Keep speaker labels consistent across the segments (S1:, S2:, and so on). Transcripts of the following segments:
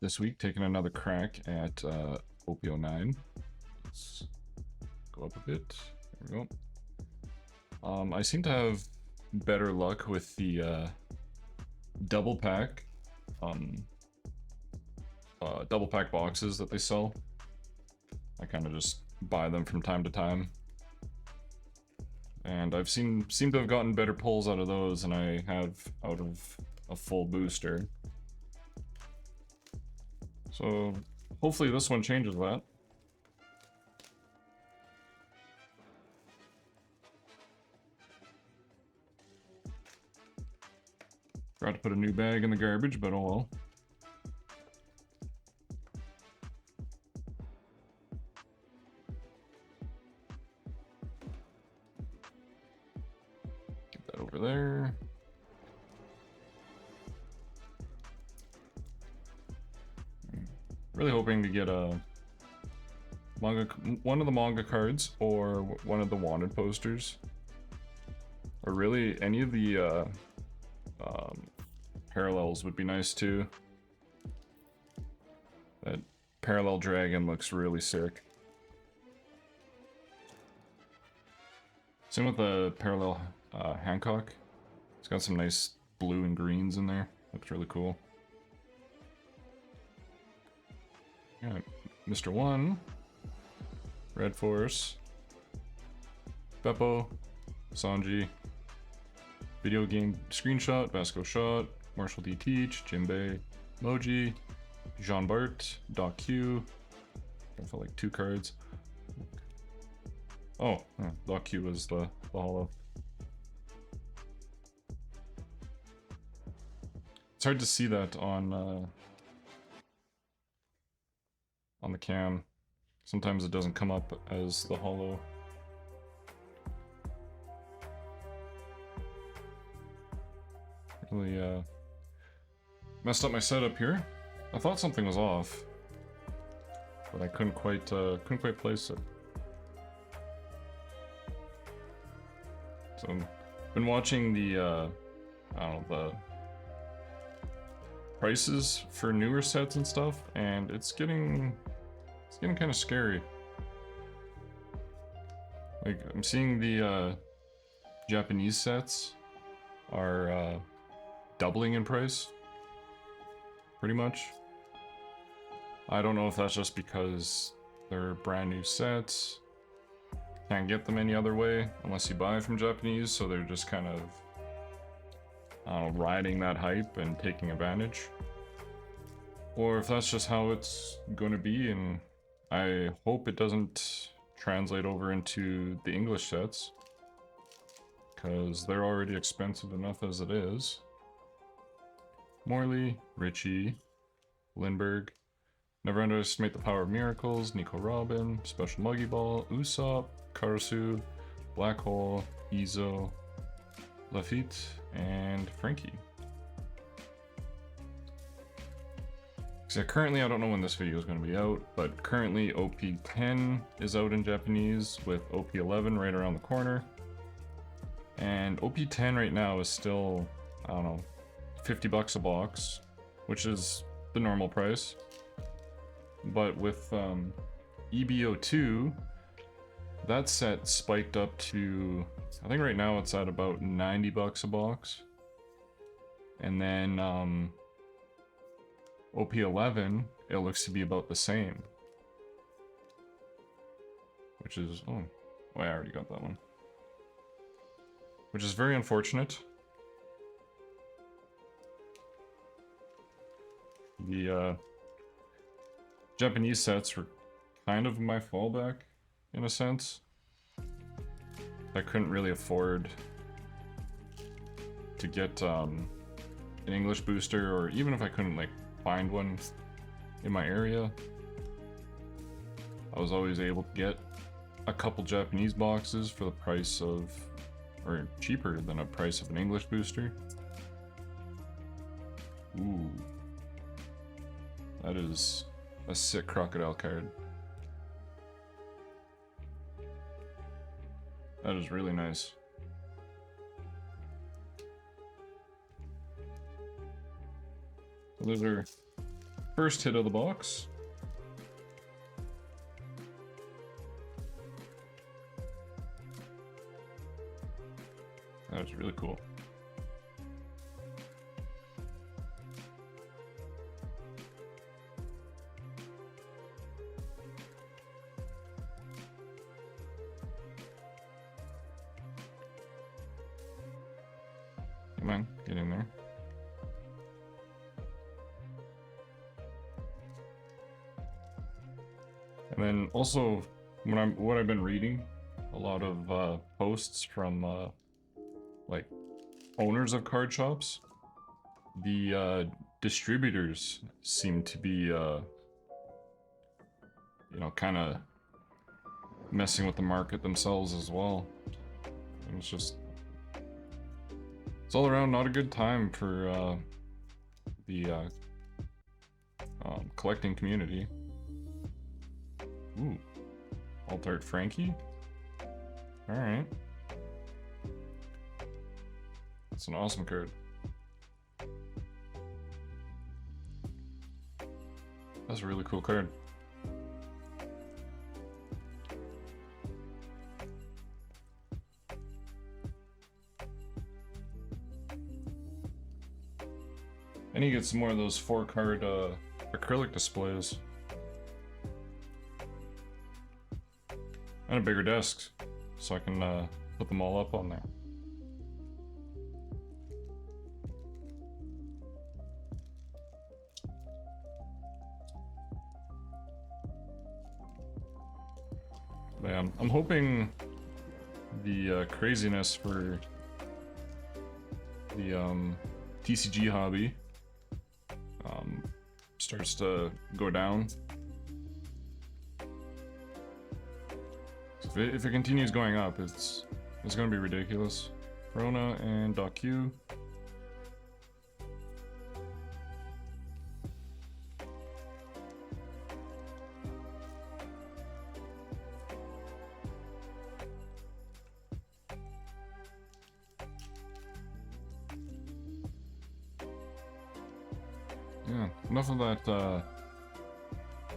S1: this week, taking another crack at OP-09. Let's go up a bit. There we go. I seem to have better luck with the double pack, um, double pack boxes that they sell. I kind of just buy them from time to time, and I've seem to have gotten better pulls out of those than I have out of a full booster. So hopefully this one changes that. Forgot to put a new bag in the garbage, but oh well. Get that over there. Really hoping to get a manga, one of the manga cards, or one of the wanted posters, or really any of the parallels would be nice too. That parallel dragon looks really sick. Same with the parallel Hancock. It's got some nice blue and greens in there. Looks really cool. Yeah, Mr. One, Red Force, Beppo, Sanji, Video Game Screenshot, Vasco Shot, Marshall D. Teach, Jinbei, Moji, Jean Bart, Doc Q. I felt like 2 cards. Oh, Doc Q was the holo. It's hard to see that on the cam. Sometimes it doesn't come up as the holo. Really messed up my setup here. I thought something was off, but I couldn't quite place it. So I've been watching the I don't know, the prices for newer sets and stuff, and it's getting kind of scary. Like, I'm seeing the Japanese sets are doubling in price, pretty much. I don't know if that's just because they're brand new sets, can't get them any other way unless you buy from Japanese, so they're just kind of riding that hype and taking advantage, or if that's just how it's going to be. And I hope it doesn't translate over into the English sets, because they're already expensive enough as it is. Morley, Richie, Lindbergh, Never Underestimate the Power of Miracles, Nico Robin, Special Muggy Ball, Usopp, Karasu, Black Hole, Izo, Lafitte, and Frankie. So currently, I don't know when this video is going to be out, but currently OP-10 is out in Japanese, with OP-11 right around the corner. And OP-10 right now is still, I don't know, 50 bucks a box, which is the normal price. But with EBO2, that set spiked up to, I think right now it's at about 90 bucks a box. And then OP-11, it looks to be about the same. Which is, oh, I already got that one. Which is very unfortunate. The Japanese sets were kind of my fallback, in a sense. I couldn't really afford to get an English booster, or even if I couldn't like find one in my area, I was always able to get a couple Japanese boxes for the price of, or cheaper than a price of an English booster. Ooh, that is a sick crocodile card. That is really nice. Those are First hit of the box. That was really cool. Come on, get in there. And then also, what I've been reading, a lot of posts from like owners of card shops. The distributors seem to be, you know, kind of messing with the market themselves as well. And it's all around not a good time for the collecting community. Ooh, Alt Art Frankie. All right, that's an awesome card. That's a really cool card. And you get some more of those 4-card acrylic displays. And a bigger desk, so I can put them all up on there. But yeah, I'm hoping the craziness for the TCG hobby starts to go down. If it continues going up, it's gonna be ridiculous. Corona and .Q. Yeah, enough of that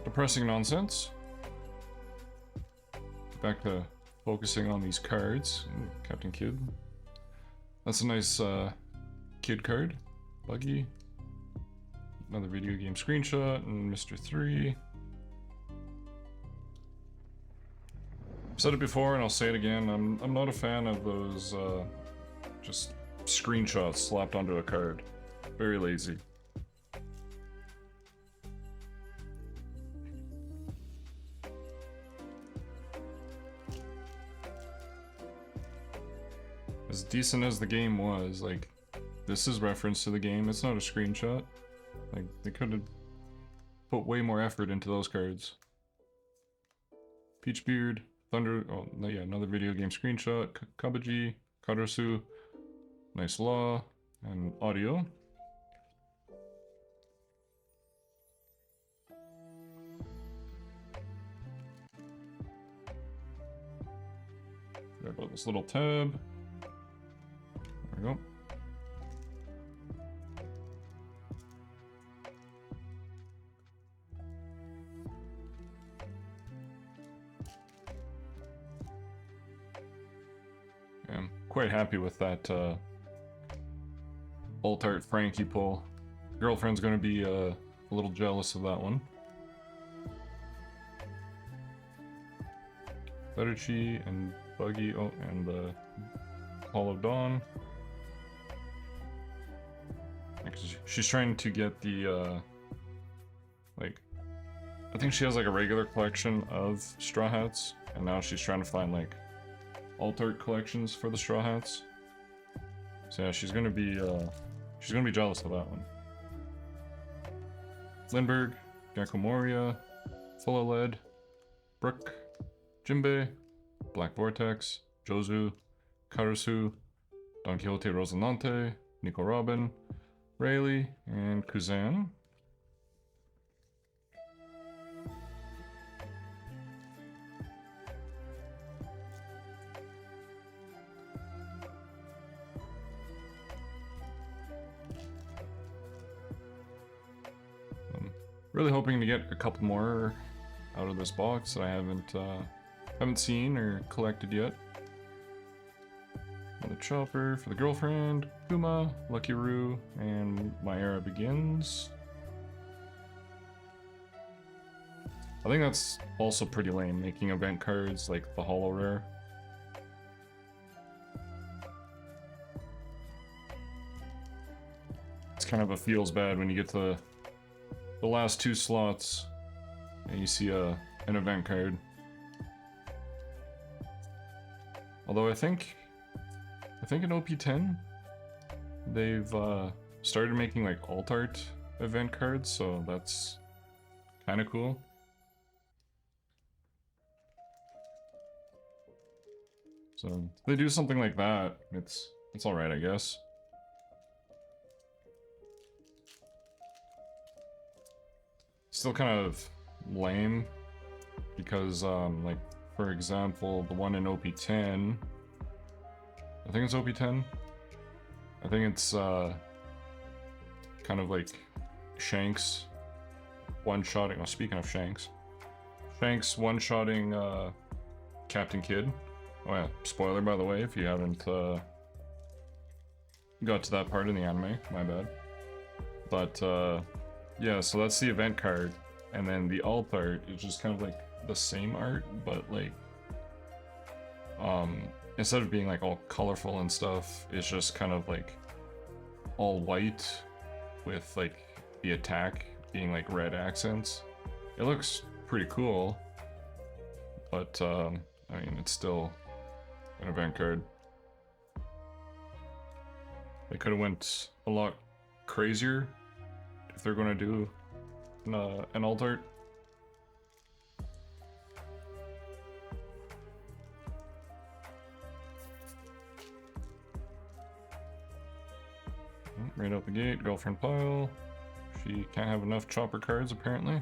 S1: depressing nonsense. Back to focusing on these cards. Ooh, Captain Kidd. That's a nice Kid card. Buggy. Another video game screenshot and Mr. 3. I've said it before and I'll say it again. I'm not a fan of those just screenshots slapped onto a card. Very lazy. As decent as the game was, like, this is reference to the game, it's not a screenshot. Like, they could have put way more effort into those cards. Peachbeard, Thunder, oh yeah, another video game screenshot, Kabaji, Karasu, Nice Law, and Audio. Forgot about this little tab. There we go. Yeah, I'm quite happy with that Alt Art Frankie pull. Girlfriend's gonna be a little jealous of that one. Fettucci and Buggy, oh, and the Hall of Dawn. She's trying to get the, like, I think she has like a regular collection of Straw Hats, and now she's trying to find like Alt Art collections for the Straw Hats. So yeah, she's gonna be jealous of that one. Lindbergh, Gecko Moria, Full of Lead, Brook, Jinbei, Black Vortex, Jozu, Karasu, Don Quixote Rosinante, Nico Robin, Rayleigh, and Kuzan. Really hoping to get a couple more out of this box that I haven't seen or collected yet. Another chopper for the girlfriend, Kuma, Lucky Roo, and My Era Begins. I think that's also pretty lame, making event cards like the holo rare. It's kind of a feels bad when you get to the last 2 slots and you see an event card. Although I think in OP-10 they've started making like alt art event cards, so that's kind of cool. So if they do something like that, it's all right, I guess. Still kind of lame because like for example, the one in OP-10, I think it's OP-10. I think it's kind of like Shanks one-shotting. Oh, speaking of Shanks one-shotting Captain Kidd. Oh yeah, spoiler by the way, if you haven't got to that part in the anime, my bad. But yeah, so that's the event card, and then the alt art is just kind of like the same art, but like instead of being like all colorful and stuff, it's just kind of like all white with like the attack being like red accents. It looks pretty cool, but I mean, it's still an event card. They could have went a lot crazier if they're going to do an alt art. Right out the gate, girlfriend pile. She can't have enough chopper cards apparently.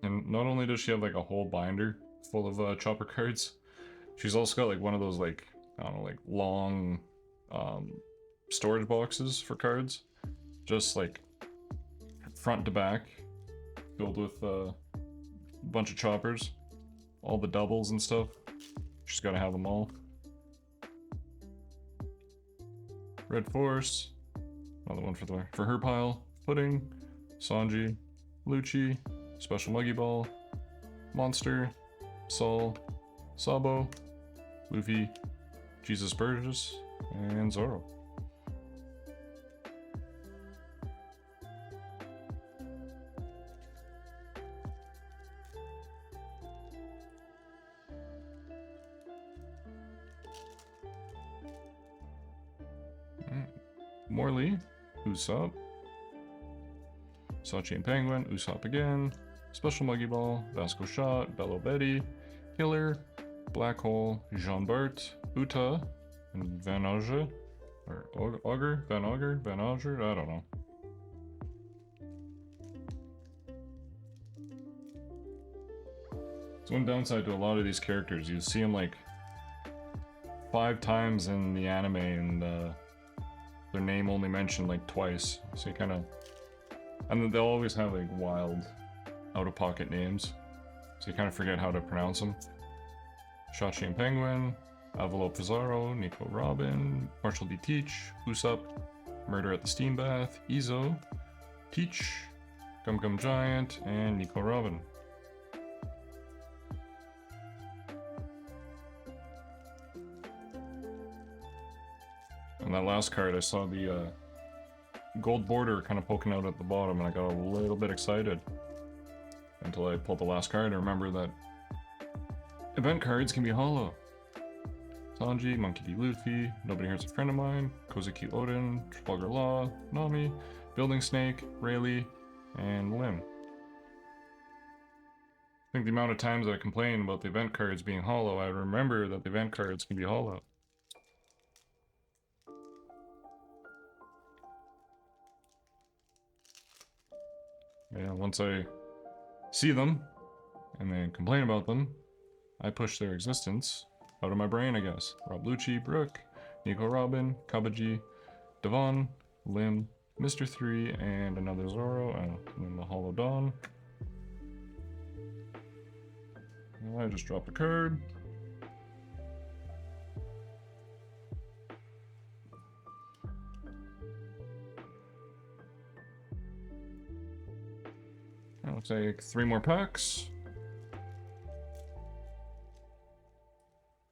S1: And not only does she have like a whole binder full of chopper cards, she's also got like one of those like, I don't know, like long storage boxes for cards. Just like front to back, filled with a bunch of choppers. All the doubles and stuff. She's gotta have them all. Red Force. Another one for her pile. Pudding. Sanji. Lucci. Special Muggy Ball, Monster, Sol, Sabo, Luffy, Jesus Burgess, and Zoro. Morley, Usopp, Sachi and Penguin, Usopp again, Special Muggy Ball, Vasco Shot, Bello Betty, Killer, Black Hole, Jean Bart, Uta, and Van Auger, or Auger, Van Auger, I don't know. So one downside to a lot of these characters, you see them like 5 times in the anime and their name only mentioned like twice, so you kind of, and they'll always have like wild out-of-pocket names, so you kind of forget how to pronounce them. Shachi and Penguin, Avalo Pizarro, Nico Robin, Marshall D. Teach, Usopp, Murder at the Steam Bath, Izo, Teach, Gum Gum Giant, and Nico Robin. On that last card, I saw the gold border kind of poking out at the bottom, and I got a little bit excited. Until I pulled the last card and remember that event cards can be hollow. Sanji, Monkey D. Luffy, Nobody Hurts a Friend of Mine, Kozuki Odin, Trafalgar Law, Nami, Building Snake, Rayleigh, and Lim. I think the amount of times that I complain about the event cards being hollow, I remember that the event cards can be hollow. Yeah, once I see them and then complain about them, I push their existence out of my brain, I guess. Rob Lucci, Brooke, Nico Robin, Kabaji, Devon, Lim, Mr. 3, and another Zoro, and then the Hollow Dawn. I just dropped a card. Looks like 3 more packs.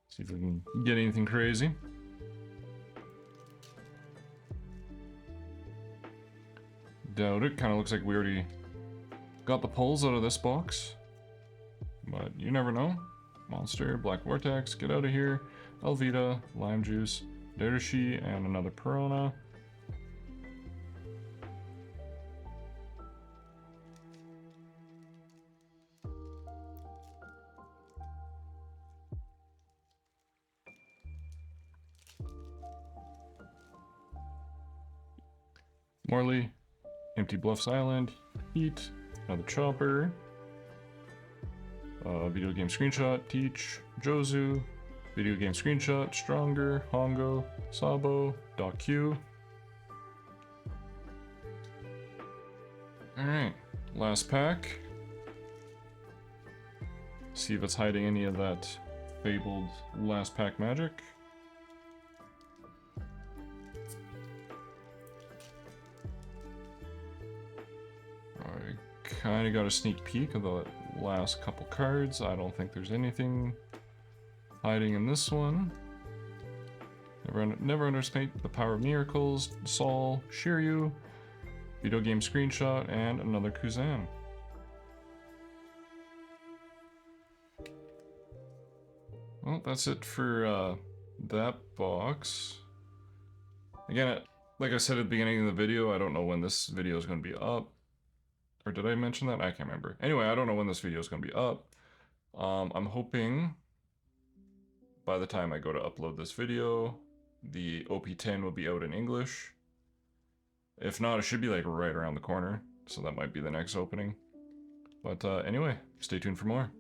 S1: See if we can get anything crazy. Doubt it. Kind of looks like we already got the pulls out of this box. But you never know. Monster, Black Vortex, get out of here. Elvita, Lime Juice, Derishi, and another Perona. Morley, Empty Bluffs Island, Heat, another Chopper, video game screenshot, Teach, Jozu, video game screenshot, Stronger, Hongo, Sabo, Doc Q. Alright, last pack. See if it's hiding any of that fabled last pack magic. Kinda got a sneak peek of the last couple cards. I don't think there's anything hiding in this one. Never underestimate the power of miracles. Sol, Shiryu, video game screenshot, and another Kuzan. Well, that's it for that box. Again, like I said at the beginning of the video, I don't know when this video is going to be up. Or did I mention that? I can't remember. Anyway, I don't know when this video is going to be up. I'm hoping by the time I go to upload this video, the OP-10 will be out in English. If not, it should be like right around the corner. So that might be the next opening. But anyway, stay tuned for more.